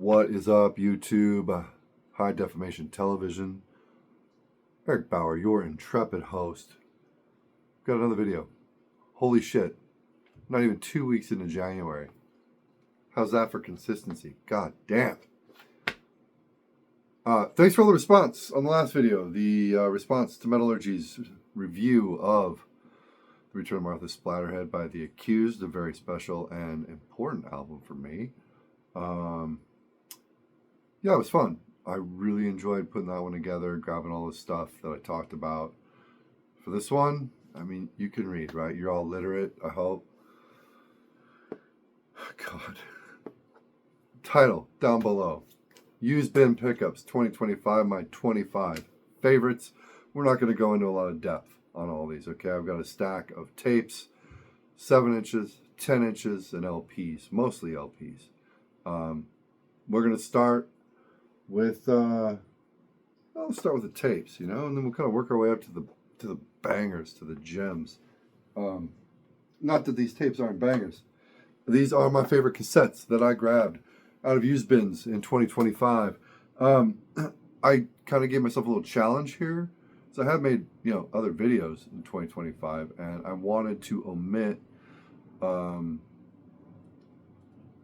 What is up, YouTube? High Definition Television. Eric Bauer, your intrepid host. Got another video. Holy shit. Not even 2 weeks into January. How's that for consistency? God damn. Thanks for all the response on the last video. The response to Metallurgy's review of The Return of Martha Splatterhead by The Accused, a very special and important album for me. Yeah, it was fun. I really enjoyed putting that one together, grabbing all the stuff that I talked about. For this one, I mean, you can read, right? You're all literate, I hope. God. Title, down below. Used bin pickups, 2025, my 25 favorites. We're not going to go into a lot of depth on all these, okay? I've got a stack of tapes, 7 inches, 10 inches, and LPs, mostly LPs. We're going to start with, let's start with the tapes, you know, and then we'll kind of work our way up to the bangers, to the gems. Not that these tapes aren't bangers. These are my favorite cassettes that I grabbed out of used bins in 2025. I kind of gave myself a little challenge here. So I have made, other videos in 2025, and I wanted to omit,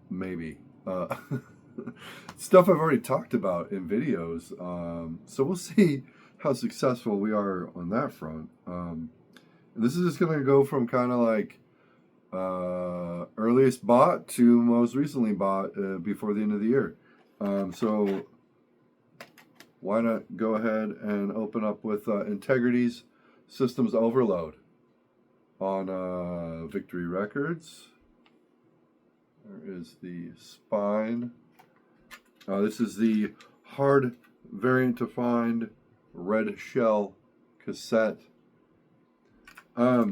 maybe, stuff I've already talked about in videos. So we'll see how successful we are on that front. And this is just going to go from kind of like earliest bought to most recently bought before the end of the year. So why not go ahead and open up with Integrity's Systems Overload on Victory Records. There is the spine. This is the hard variant to find red shell cassette. I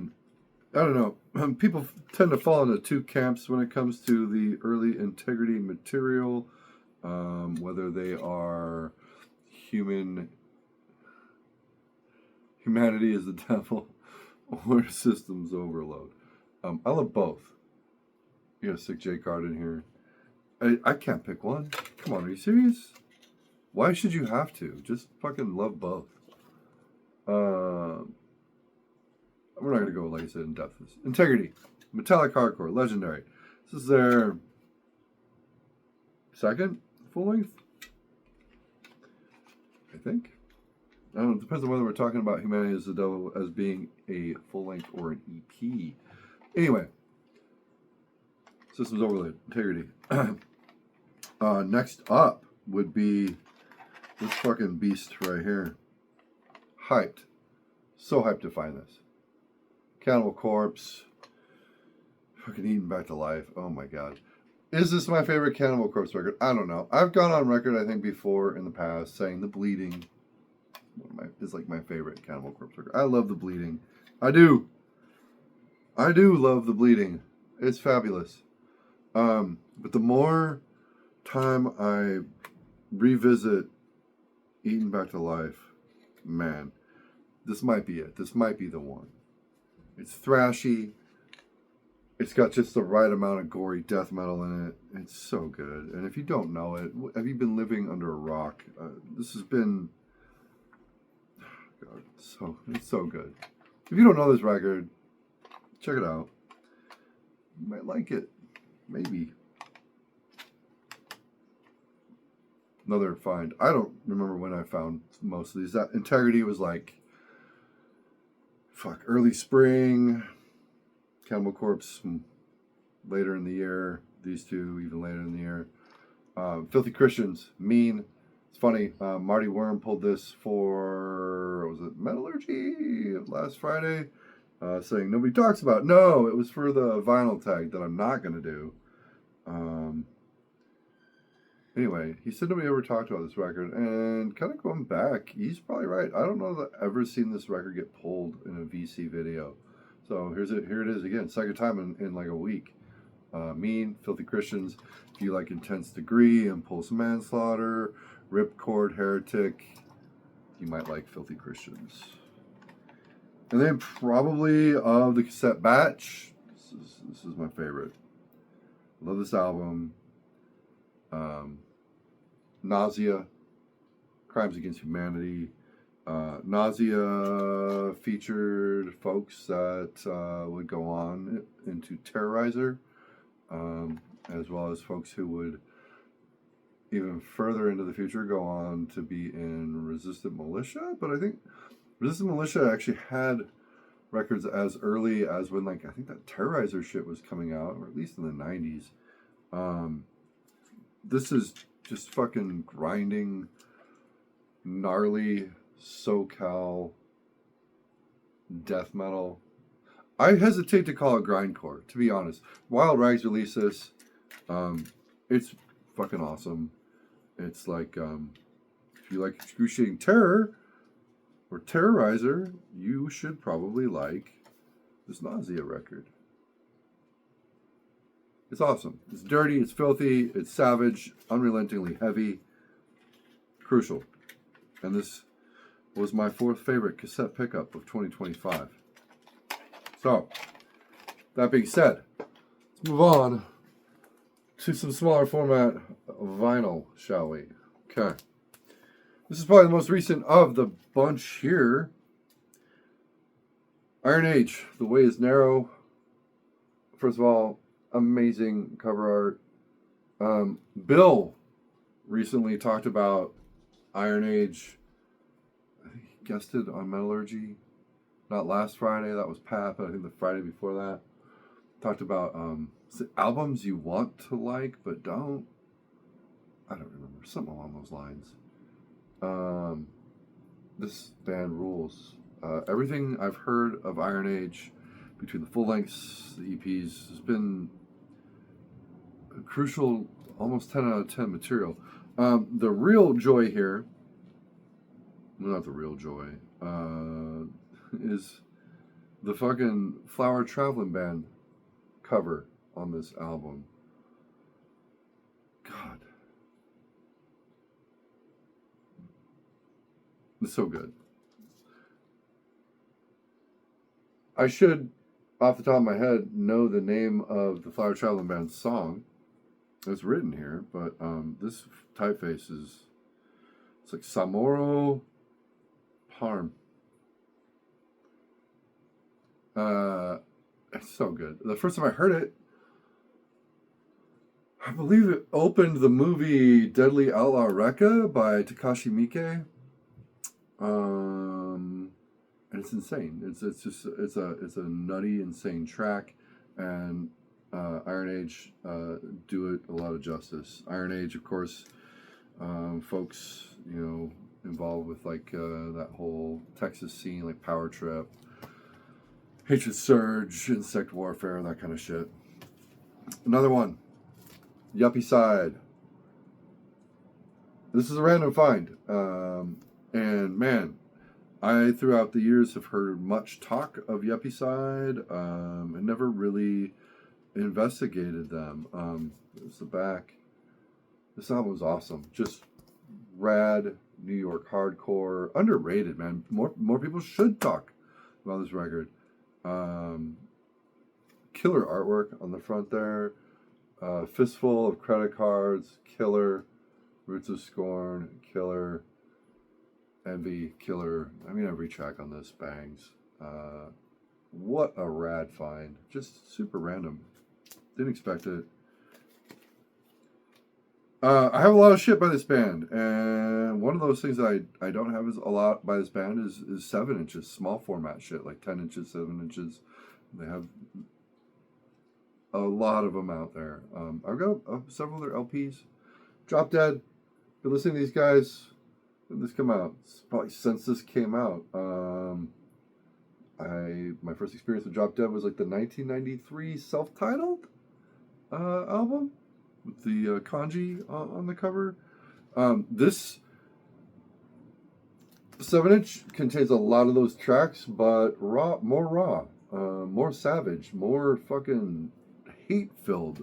don't know. People tend to fall into two camps when it comes to the early Integrity material, whether they are humanity is the devil or systems overload. I love both. You got a sick J card in here. I can't pick one. Come on, are you serious? Why should you have to? Just fucking love both. We're not going to go, like I said, in depth. Integrity. Metallic Hardcore. Legendary. This is their second full length, I think. I don't know. It depends on whether we're talking about Humanity is the Devil as being a full length or an EP. Anyway. Systems Overload. Integrity. Next up would be this fucking beast right here. Hyped. So hyped to find this. Cannibal Corpse. Fucking Eaten Back to Life. Oh my god. Is this my favorite Cannibal Corpse record? I don't know. I've gone on record, I think, before in the past saying The Bleeding is like my favorite Cannibal Corpse record. I love The Bleeding. I do love The Bleeding. It's fabulous. But the more time I revisit Eaten Back to Life, man, this might be it. This might be the one. It's thrashy. It's got just the right amount of gory death metal in it. It's so good. And if you don't know it, have you been living under a rock? This has been... God, it's so good. If you don't know this record, check it out. You might like it. Maybe. Another find. I don't remember when I found most of these. That Integrity was like... early spring, Cannibal Corpse later in the year, these two even later in the year. Filthy Christians, Mean. It's funny, Marty Worm pulled this for, was it Metallurgy last Friday? Saying nobody talks about it. No, it was for the vinyl tag that I'm not going to do. Anyway, he said nobody ever talked about this record, and kind of going back, he's probably right. I don't know that I've ever seen this record get pulled in a VC video. So here it is again, second time in like a week. Mean, Filthy Christians, if you like Intense Degree, Impulse Manslaughter, Ripcord, Heretic, you might like Filthy Christians. And then probably of the cassette batch, this is my favorite. Love this album. Nausea, Crimes Against Humanity. Nausea featured folks that would go on into Terrorizer, as well as folks who would even further into the future go on to be in Resistant Militia. But I think Resistant Militia actually had records as early as when, like, I think that Terrorizer shit was coming out, or at least in the 90s. This is just fucking grinding, gnarly SoCal death metal. I hesitate to call it grindcore, to be honest. Wild Rags released this. It's fucking awesome. It's like, if you like Excruciating Terror or Terrorizer, you should probably like this Nausea record. It's awesome. It's dirty, it's filthy, it's savage, unrelentingly heavy, crucial. And this was my fourth favorite cassette pickup of 2025. So, that being said, let's move on to some smaller format vinyl, shall we? Okay. This is probably the most recent of the bunch here. Iron Age, The Way is Narrow. First of all, amazing cover art. Bill recently talked about Iron Age. I think he guested on Metallurgy. Not last Friday, that was Pat, but I think the Friday before that. Talked about albums you want to like but don't. I don't remember. Something along those lines. This band rules. Everything I've heard of Iron Age, between the full lengths, the EPs, has been a crucial, almost 10 out of 10 material. The real joy here, well, not the real joy, is the fucking Flower Traveling Band cover on this album. God. It's so good. I should, off the top of my head, know the name of the Flower Traveling Band song. It's written here, but this typeface is, it's like Samoro Parm. It's so good. The first time I heard it, I believe it opened the movie Deadly Outlaw Rekka by Takashi Miike. And it's insane. It's a nutty, insane track, and Iron Age do it a lot of justice. Iron Age, of course, folks, involved with like that whole Texas scene, like Power Trip, Hatred Surge, Insect Warfare, that kind of shit. Another one, Yuppie Side. This is a random find, and man, I throughout the years have heard much talk of Yuppie Side, and never really investigated them. There's the back. This album was awesome. Just rad New York hardcore, underrated, man. More people should talk about this record. Killer artwork on the front there. Fistful of Credit Cards, killer. Roots of Scorn, killer. Envy, killer. I mean, every track on this bangs. What a rad find. Just super random. Didn't expect it. I have a lot of shit by this band, and one of those things that I don't have is a lot by this band is 7 inches, small format shit, like 10 inches, 7 inches. They have a lot of them out there. I've got several of their LPs. Drop Dead. Been listening to these guys. When did this come out? It's probably since this came out. My first experience with Drop Dead was like the 1993 self-titled album with the kanji on the cover. This 7-inch contains a lot of those tracks, but raw, more savage, more fucking hate-filled.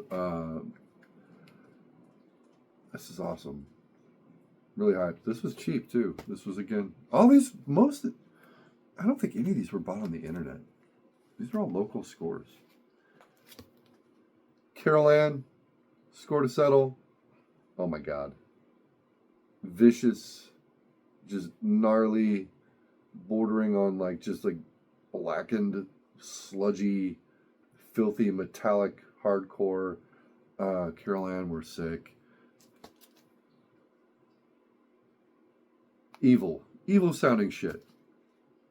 This is awesome. Really hyped. This was cheap too. This was, again, I don't think any of these were bought on the internet. These are all local scores. Carol Ann, Score to Settle. Oh my God. vicious, just gnarly, bordering on like just like blackened, sludgy, filthy, metallic, hardcore. Carol Ann, We're Sick. Evil sounding shit.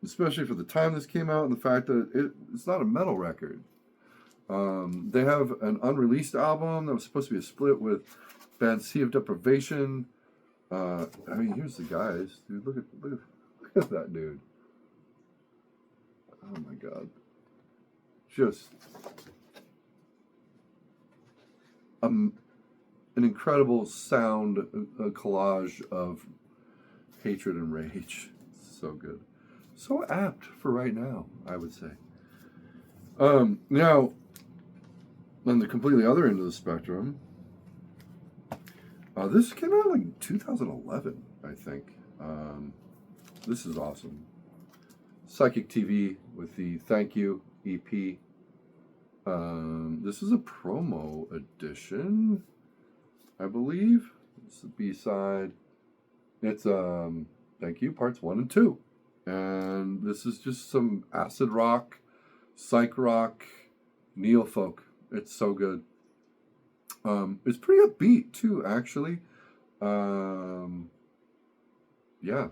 Especially for the time this came out and the fact that it's not a metal record. They have an unreleased album that was supposed to be a split with band Sea of Deprivation. I mean, here's the guys. Dude, look at that dude. Oh my god. Just an incredible sound, a collage of hatred and rage. So good. So apt for right now, I would say. Now, on the completely other end of the spectrum, this came out like 2011, I think. This is awesome. Psychic TV with the Thank You EP. This is a promo edition, I believe. It's the B-side. It's Thank You Parts 1 and 2. And this is just some acid rock, psych rock, neo-folk. It's so good. It's pretty upbeat too, actually. Yeah.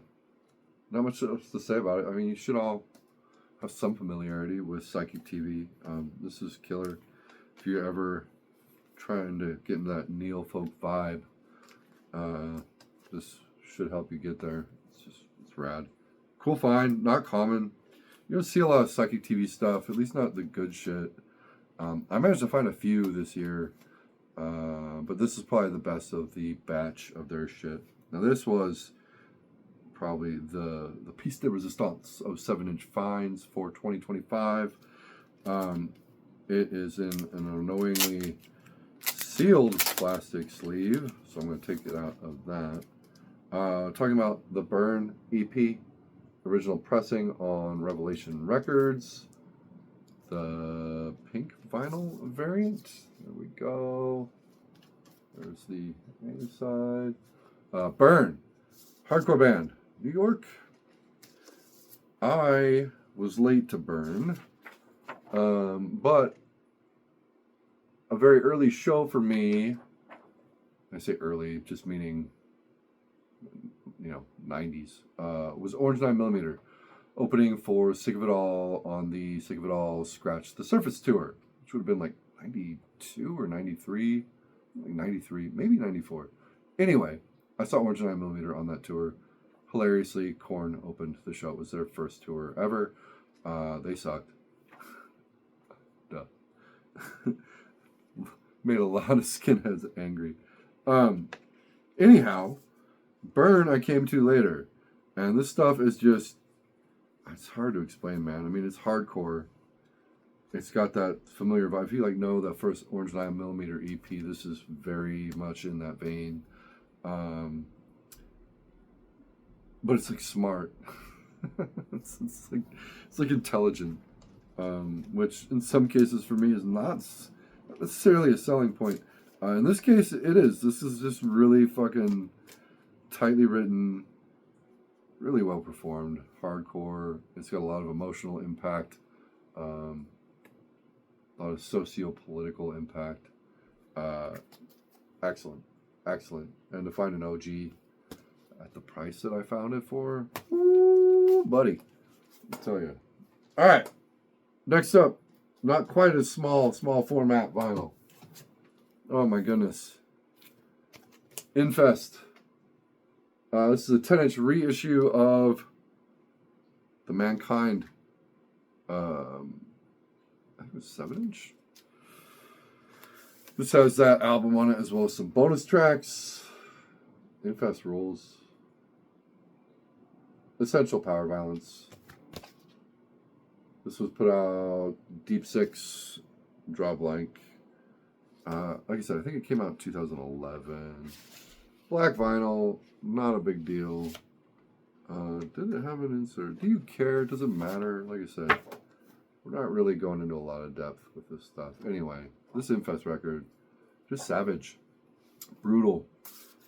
Not much else to say about it. I mean, you should all have some familiarity with Psychic TV. This is killer. If you're ever trying to get into that neo-folk vibe, this should help you get there. It's rad. Cool find, not common. You don't see a lot of Psychic TV stuff, at least not the good shit. I managed to find a few this year, but this is probably the best of the batch of their shit. Now this was probably the piece de resistance of 7-inch fines for 2025. It is in an unknowingly sealed plastic sleeve, so I'm going to take it out of that. Talking about the Burn EP, original pressing on Revelation Records, the pink vinyl variant. There we go. There's the A side. Burn, hardcore band, New York. I was late to Burn, but a very early show for me. I say early, just meaning 90s. Was Orange 9mm opening for Sick of It All on the Sick of It All Scratch the Surface tour, which would have been like 92 or 93, like 93, maybe 94. Anyway, I saw Orange 9mm on that tour. Hilariously, Korn opened the show. It was their first tour ever. They sucked. Duh. Made a lot of skinheads angry. Anyhow, Burn I came to later. And this stuff is just, it's hard to explain, man. I mean, it's hardcore. It's got that familiar vibe. If you know that first Orange 9mm EP, this is very much in that vein. But it's like smart. it's like intelligent, which in some cases for me is not necessarily a selling point. In this case, it is. This is just really fucking tightly written, really well performed, hardcore. It's got a lot of emotional impact, a lot of socio-political impact. Excellent. And to find an OG at the price that I found it for, ooh, buddy, I'll tell you. All right, next up, not quite as small format vinyl. Oh my goodness. Infest. This is a 10-inch reissue of the Mankind. I think it was 7-inch. This has that album on it as well as some bonus tracks. Infest rules. Essential Power Violence. This was put out Deep Six, Draw Blank. Like I said, I think it came out in 2011. Black vinyl, not a big deal. Did it have an insert? Do you care? Does it matter? Like I said, we're not really going into a lot of depth with this stuff. Anyway, this Infest record, just savage. Brutal.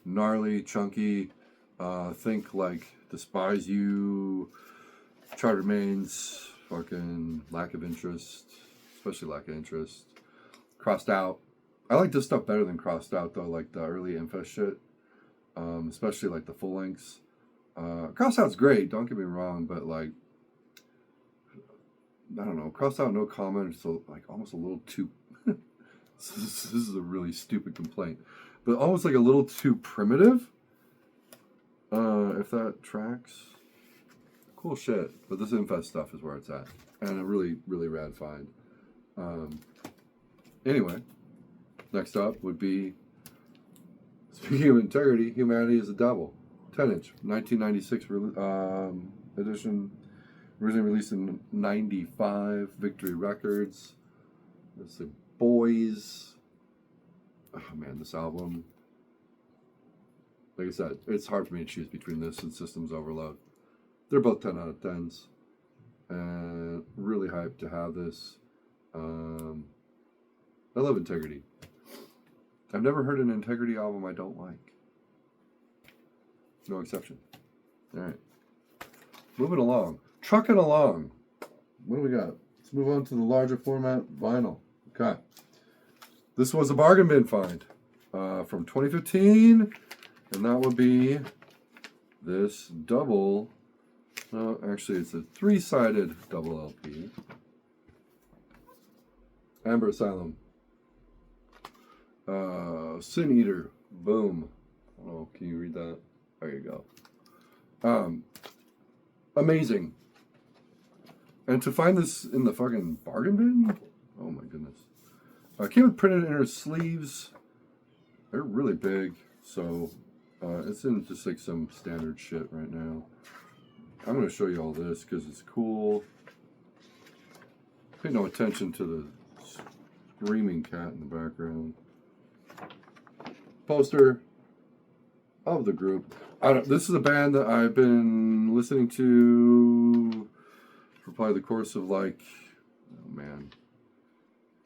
Gnarly, chunky. Think like Despise You, Chartered Mains, fucking Lack of Interest, especially Lack of Interest. Crossed Out. I like this stuff better than Crossed Out though, like the early Infest shit. Especially like the full lengths. Crossed Out's great, don't get me wrong, but like, I don't know, Crossed Out, no comment, it's like almost a little too, this is a really stupid complaint, but almost like a little too primitive, if that tracks. Cool shit, but this Infest stuff is where it's at, and a really, really rad find. Anyway, next up would be, speaking of integrity, Humanity is a Devil. 10-inch, 1996 edition. Originally released in 95, Victory Records. Let's see, Boys. Oh man, this album. Like I said, it's hard for me to choose between this and Systems Overload. They're both 10 out of 10s. And really hyped to have this. I love Integrity. I've never heard an Integrity album I don't like. No exception. All right. Moving along. Trucking along. What do we got? Let's move on to the larger format vinyl. Okay. This was a bargain bin find from 2015. And that would be this double. Actually, it's a 3-sided double LP. Amber Asylum. Sin Eater. Boom. Oh, can you read that? There you go. Amazing. And to find this in the fucking bargain bin? Oh my goodness. Came with printed inner sleeves. They're really big. So it's in just like some standard shit right now. I'm going to show you all this because it's cool. Pay no attention to the screaming cat in the background. Poster of the group. This is a band that I've been listening to for probably the course of like, oh man,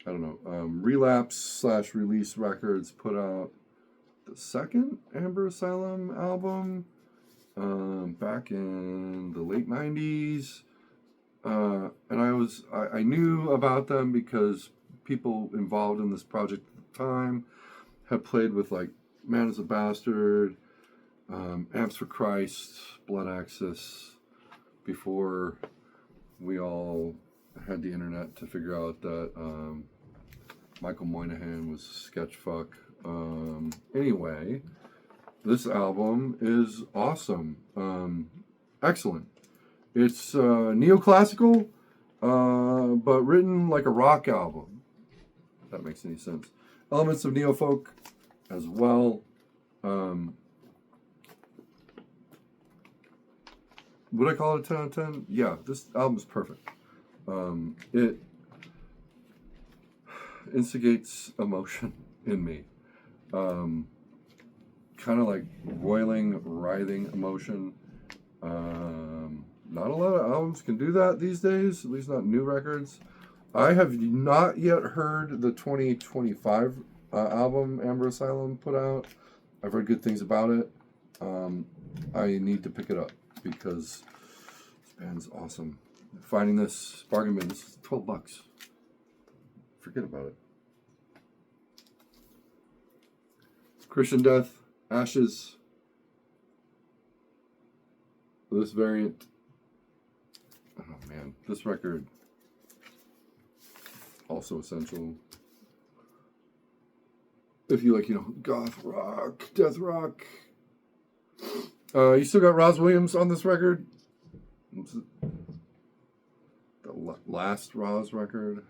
I don't know. Relapse/Release Records put out the second Amber Asylum album back in the late 90s. And I knew about them because people involved in this project at the time had played with like Man is a Bastard, Amps for Christ, Blood Axis, before we all had the internet to figure out that Michael Moynihan was sketchfuck. Anyway, this album is awesome. Excellent. It's neoclassical, but written like a rock album, if that makes any sense. Elements of neofolk as well. Would I call it a 10 out of 10? Yeah, this album's perfect. It instigates emotion in me. Kind of like roiling, writhing emotion. Not a lot of albums can do that these days, at least not new records. I have not yet heard the 2025 album Amber Asylum put out. I've heard good things about it. I need to pick it up because this band's awesome. Finding this bargain bin, this is $12. Forget about it. Christian Death, Ashes. This variant. Oh man, this record also essential. If you like, goth rock, death rock. You still got Roz Williams on this record. This is the last Roz record.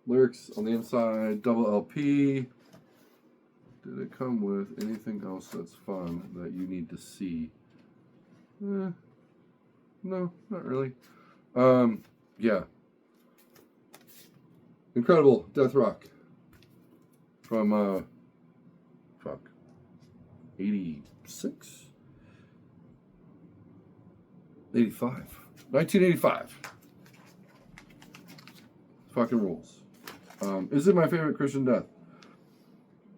Lyrics on the inside, double LP. Did it come with anything else that's fun that you need to see? No, not really. Yeah. Incredible death rock from 86? 85. 1985. Fucking rules. Is it my favorite Christian Death?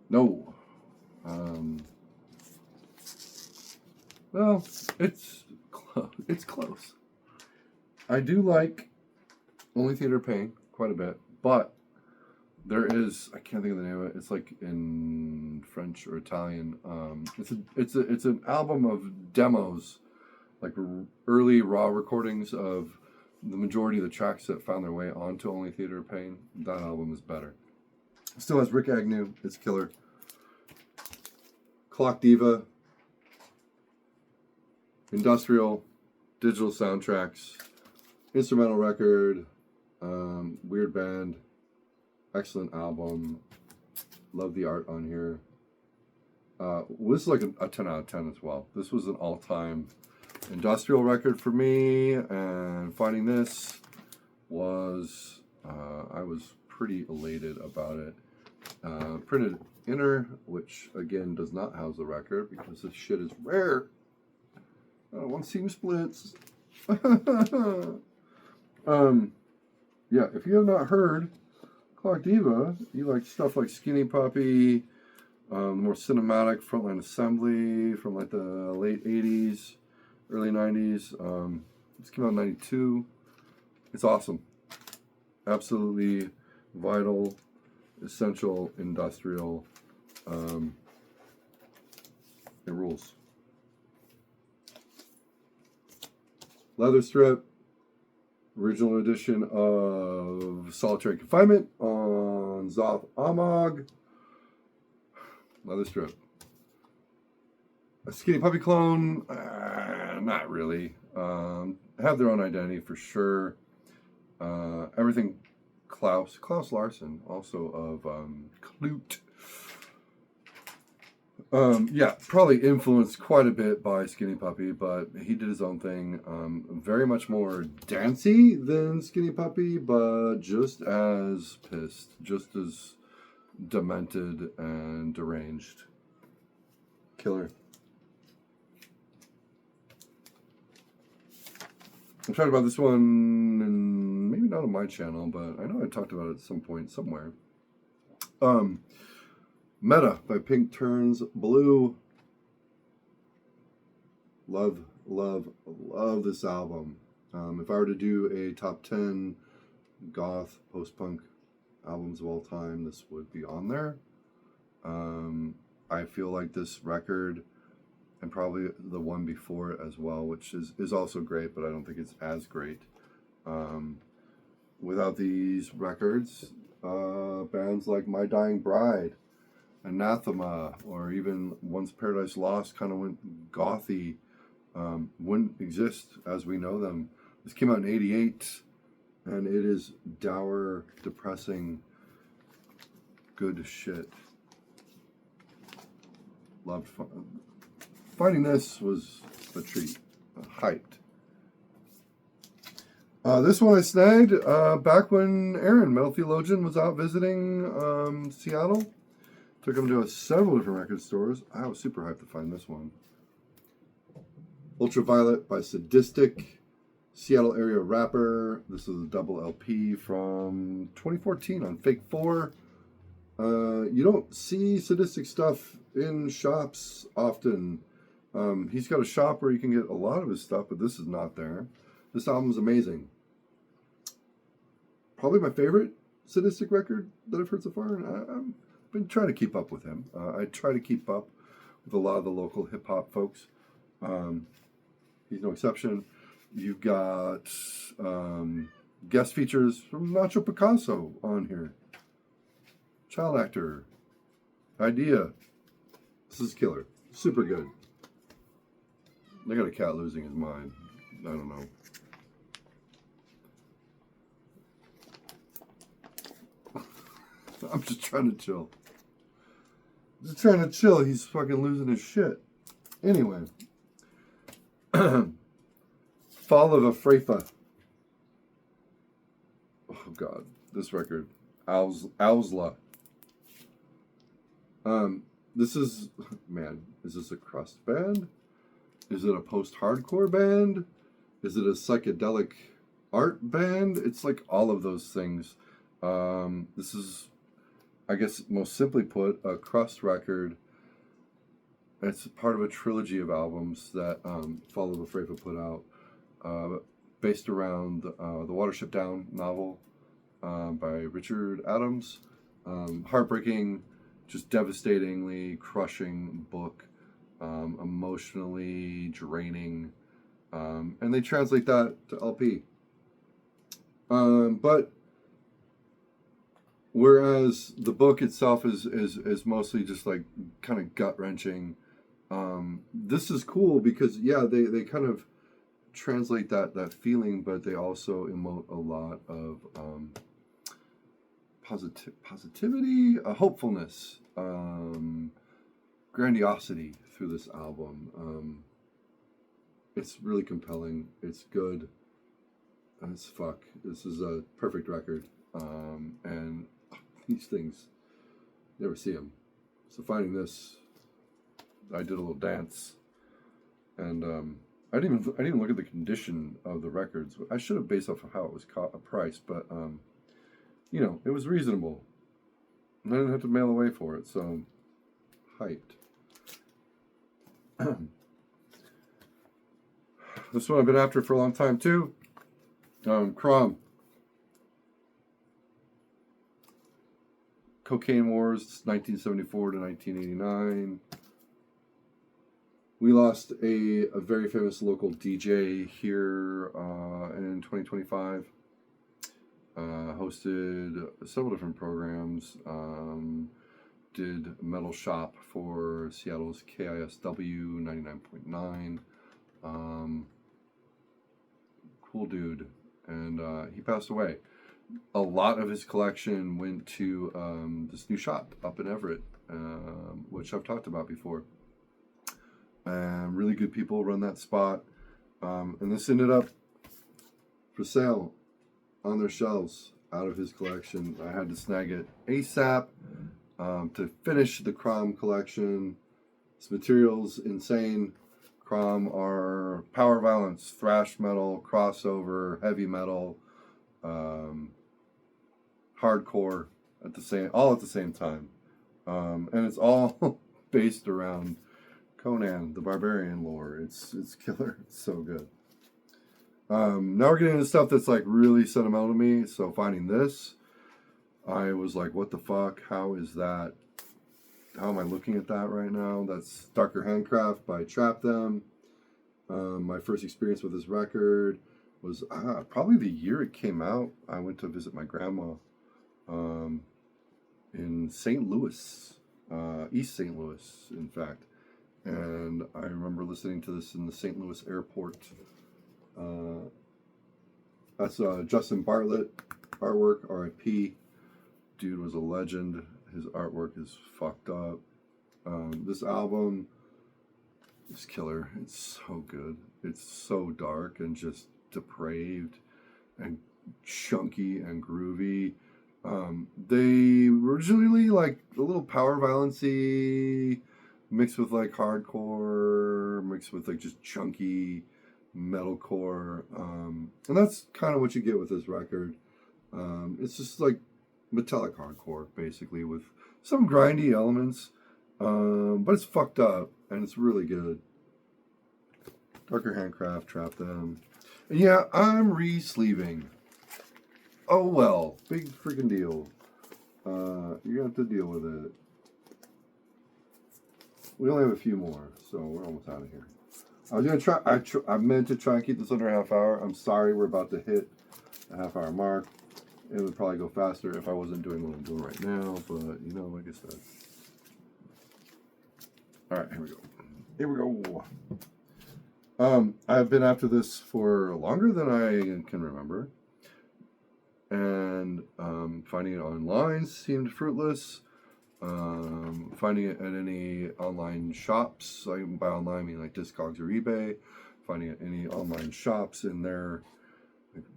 No. Well, it's close. I do like Only Theater Pain quite a bit, but there is, I can't think of the name of it. It's like in French or Italian. It's an album of demos, like early raw recordings of the majority of the tracks that found their way onto Only Theater Pain. That album is better. It still has Rick Agnew. It's killer. Clock Diva. Industrial. Digital soundtracks. Instrumental record. Weird band. Excellent album. Love the art on here. This is like a 10 out of 10 as well. This was an all-time industrial record for me, and finding this was, I was pretty elated about it. Printed inner, which again does not house the record because this shit is rare. I don't want seam splits. Yeah, if you have not heard Clock Diva, you like stuff like Skinny Puppy, more cinematic Frontline Assembly from like the late 80s, early 90s. This came out in 92. It's awesome. Absolutely vital, essential, industrial. It rules. Leather strip. Original edition of Solitary Confinement on Zoth Amog. Leather strip. A Skinny Puppy clone? Not really. Have their own identity for sure. Everything Klaus Larson, also of Klute. Yeah, probably influenced quite a bit by Skinny Puppy, but he did his own thing. Very much more dancey than Skinny Puppy, but just as pissed, just as demented and deranged. Killer. I talked about this one, and maybe not on my channel, but I know I talked about it at some point somewhere. Meta by Pink Turns Blue. Love this album. If I were to do a top 10 goth post-punk albums of all time, this would be on there. I feel like this record, and probably the one before it as well, which is also great, but I don't think it's as great. Without these records, bands like My Dying Bride, Anathema, or even Once Paradise Lost kind of went gothy, wouldn't exist as we know them. This came out in 88, and it is dour, depressing, good shit. Loved finding this was a treat. Hyped. This one I snagged back when Aaron, Metal Theologian, was out visiting Seattle. Took him to several different record stores. I was super hyped to find this one. Ultraviolet by Sadistic, Seattle area rapper. This is a double LP from 2014 on Fake 4. You don't see Sadistic stuff in shops often. He's got a shop where you can get a lot of his stuff, but this is not there. This album's amazing. Probably my favorite Sadistic record that I've heard so far. And I've been trying to keep up with him. I try to keep up with a lot of the local hip-hop folks. He's no exception. You've got guest features from Nacho Picasso on here. Child Actor. Idea. This is killer. Super good. I got a cat losing his mind. I don't know. I'm just trying to chill. Just trying to chill. He's fucking losing his shit. Anyway. Fall of Afrafa. Oh god. This record. Owsla. This is... Man. Is this a crust band? Is it a post-hardcore band? Is it a psychedelic art band? It's like all of those things. This is, I guess, most simply put, a crust record. It's part of a trilogy of albums that Follow the Fave put out, based around the Watership Down novel by Richard Adams. Heartbreaking, just devastatingly crushing book, emotionally draining, and they translate that to LP. But whereas the book itself is mostly just like kind of gut wrenching, this is cool because they kind of translate that feeling, but they also emote a lot of positivity, hopefulness, grandiosity through this album. It's really compelling. It's good as fuck. This is a perfect record, and these things, never see them. So finding this, I did a little dance, and I didn't even look at the condition of the records. I should have based off of how it was priced, but it was reasonable. I didn't have to mail away for it, so hyped. This one I've been after for a long time too. Crom. Cocaine Wars, 1974 to 1989. We lost a very famous local DJ here in 2025. Hosted several different programs. Did Metal Shop for Seattle's KISW 99.9. Cool dude. And he passed away. A lot of his collection went to this new shop up in Everett, which I've talked about before. Really good people run that spot. And this ended up for sale on their shelves out of his collection. I had to snag it ASAP to finish the Crom collection. This material's insane. Crom are power violence, thrash metal, crossover, heavy metal, hardcore all at the same time. And it's all based around Conan the Barbarian lore. It's killer. It's so good. Now we're getting into stuff that's like really sentimental to me. So finding this, I was like, what the fuck? How is that? How am I looking at that right now? That's Darker Handcraft by Trap Them. My first experience with this record was probably the year it came out. I went to visit my grandma in St. Louis, East St. Louis, in fact. And I remember listening to this in the St. Louis airport. That's Justin Bartlett artwork, R.I.P. Dude was a legend. His artwork is fucked up. This album is killer. It's so good. It's so dark and just depraved and chunky and groovy. They were originally like a little power violence-y, mixed with like hardcore, mixed with like just chunky metalcore. And that's kind of what you get with this record. It's just like metallic hardcore, basically, with some grindy elements. But it's fucked up, and it's really good. Darker Handcraft, Trap Them. And yeah, I'm re-sleeving. Oh well, big freaking deal. You're gonna have to deal with it. We only have a few more, so we're almost out of here. I was gonna try. I meant to try and keep this under a half hour. I'm sorry, we're about to hit the half hour mark. It would probably go faster if I wasn't doing what I'm doing right now, but like I said. All right, here we go. Here we go. I've been after this for longer than I can remember, and finding it online seemed fruitless. Finding it at any online shops, by online I mean like Discogs or eBay, finding it at any online shops in their,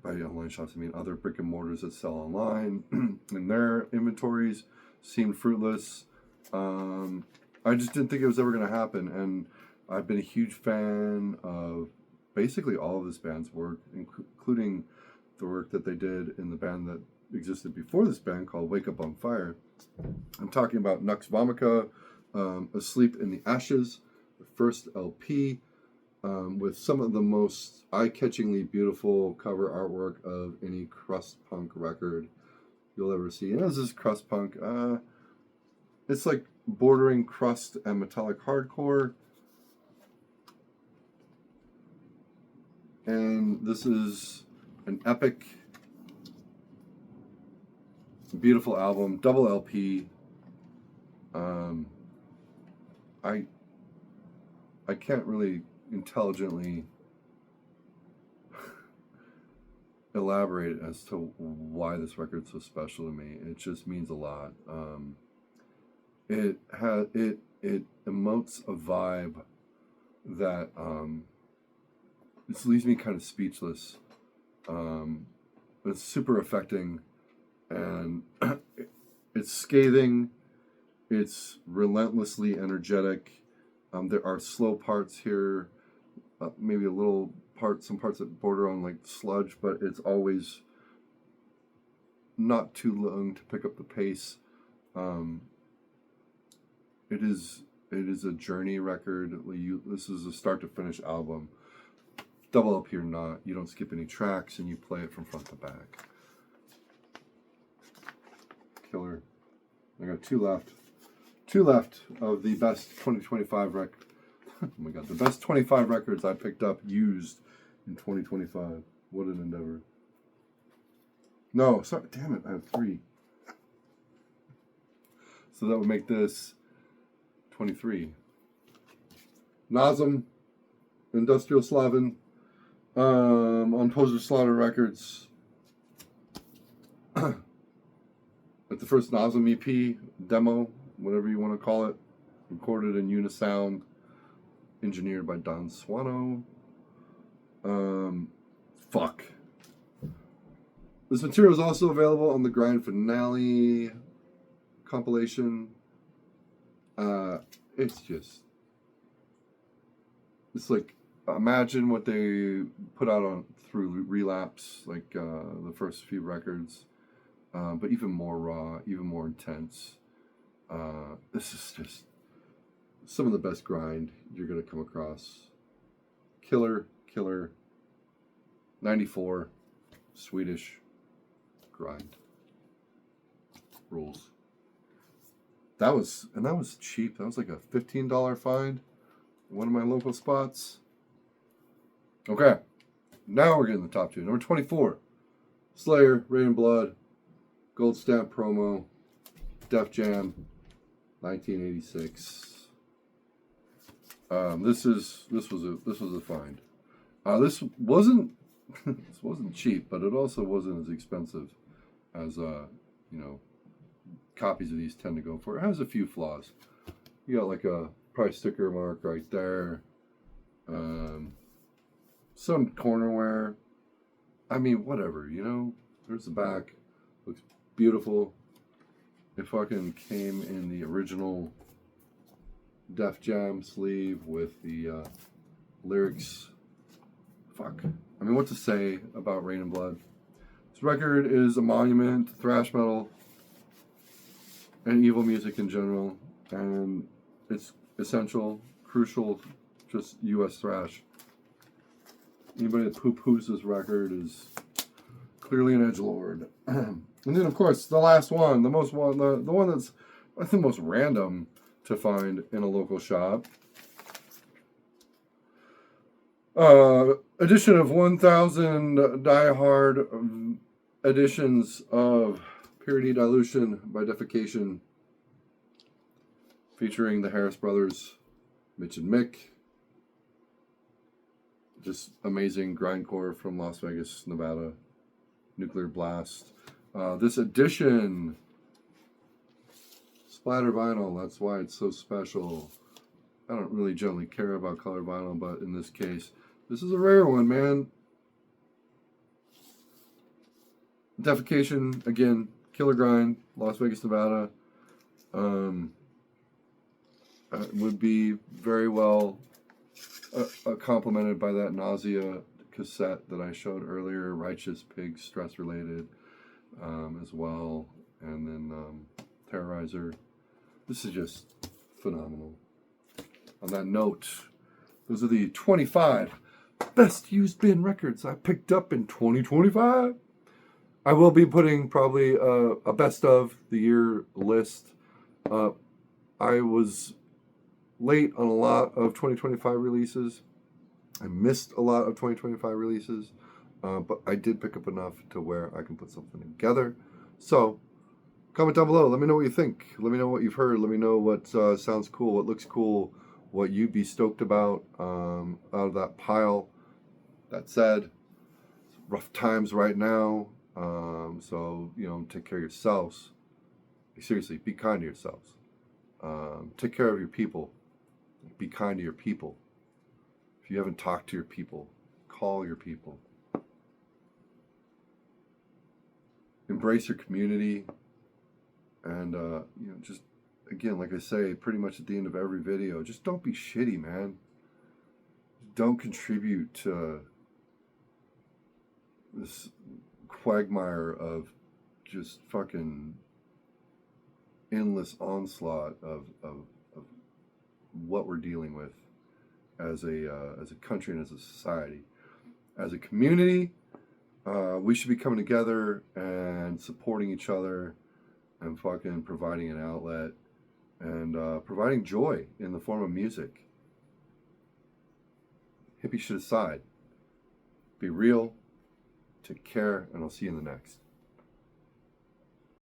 by online shops I mean other brick and mortars that sell online, in their inventories seemed fruitless. I just didn't think it was ever going to happen, and I've been a huge fan of basically all of this band's work, including the work that they did in the band that existed before this band called Wake Up on Fire. I'm talking about Nux Vomica, Asleep in the Ashes, first LP with some of the most eye-catchingly beautiful cover artwork of any crust punk record you'll ever see. And this is crust punk. It's like bordering crust and metallic hardcore. And this is an epic, beautiful album, double LP. I can't really intelligently elaborate as to why this record's so special to me. It just means a lot. It emotes a vibe that it leaves me kind of speechless. It's super affecting, and it's scathing. It's relentlessly energetic. There are slow parts here, maybe a little some parts that border on like sludge, but it's always not too long to pick up the pace. It is a journey record. This is a start to finish album. Double LP or not, you don't skip any tracks and you play it from front to back. Killer. I got two left. Two left of the best 2025 record. Oh my god, the best 25 records I picked up used in 2025. What an endeavor. No, sorry, damn it, I have 3. So that would make this 23. Nazem, Industrial Slavin, on Poser Slaughter Records. At the first Nazem EP, demo, whatever you want to call it, recorded in Unisound, engineered by Don Swano. Fuck. This material is also available on the Grind Finale compilation. It's like, imagine what they put out through Relapse, like the first few records, but even more raw, even more intense. This is just some of the best grind you're going to come across. Killer, 94, Swedish grind. Rules. That was cheap. That was like a $15 find. One of my local spots. Okay. Now we're getting the top 2. Number 24. Slayer, Rain and Blood, Gold Stamp promo, Def Jam, 1986. This was a find. This wasn't cheap, but it also wasn't as expensive as copies of these tend to go for. It has a few flaws. You got like a price sticker mark right there. Some corner wear. I mean, whatever, There's the back. Looks beautiful. It fucking came in the original Def Jam sleeve with the lyrics. Fuck. I mean, what to say about Rain and Blood? This record is a monument to thrash metal and evil music in general, and it's essential, crucial, just U.S. thrash. Anybody that poo-poos this record is clearly an edgelord. And then, of course, the last one, the one that's I think most random to find in a local shop. Edition of 1,000 die-hard editions of Purity Dilution by Defecation, featuring the Harris brothers, Mitch and Mick. Just amazing grindcore from Las Vegas, Nevada. Nuclear Blast. This edition, splatter vinyl, that's why it's so special. I don't really generally care about colored vinyl, but in this case, this is a rare one, man. Defecation, again, Killer Grind, Las Vegas, Nevada. Would be very well complemented by that Nausea cassette that I showed earlier, Righteous Pig, Stress Related, as well, and then Terrorizer. This is just phenomenal. On that note, those are the 25 best used bin records I picked up in 2025. I will be putting probably a best of the year list. I was late on a lot of 2025 releases. I missed a lot of 2025 releases, but I did pick up enough to where I can put something together. So, comment down below. Let me know what you think. Let me know what you've heard. Let me know what sounds cool, what looks cool, what you'd be stoked about out of that pile. That said, rough times right now. So, take care of yourselves. Seriously, be kind to yourselves. Take care of your people. Be kind to your people. If you haven't talked to your people, call your people. Embrace your community. And, just, again, like I say, pretty much at the end of every video, just don't be shitty, man. Don't contribute to this quagmire of just fucking endless onslaught of what we're dealing with as a country and as a society. As a community, we should be coming together and supporting each other and fucking providing an outlet and providing joy in the form of music. Hippie shit aside, be real, take care, and I'll see you in the next.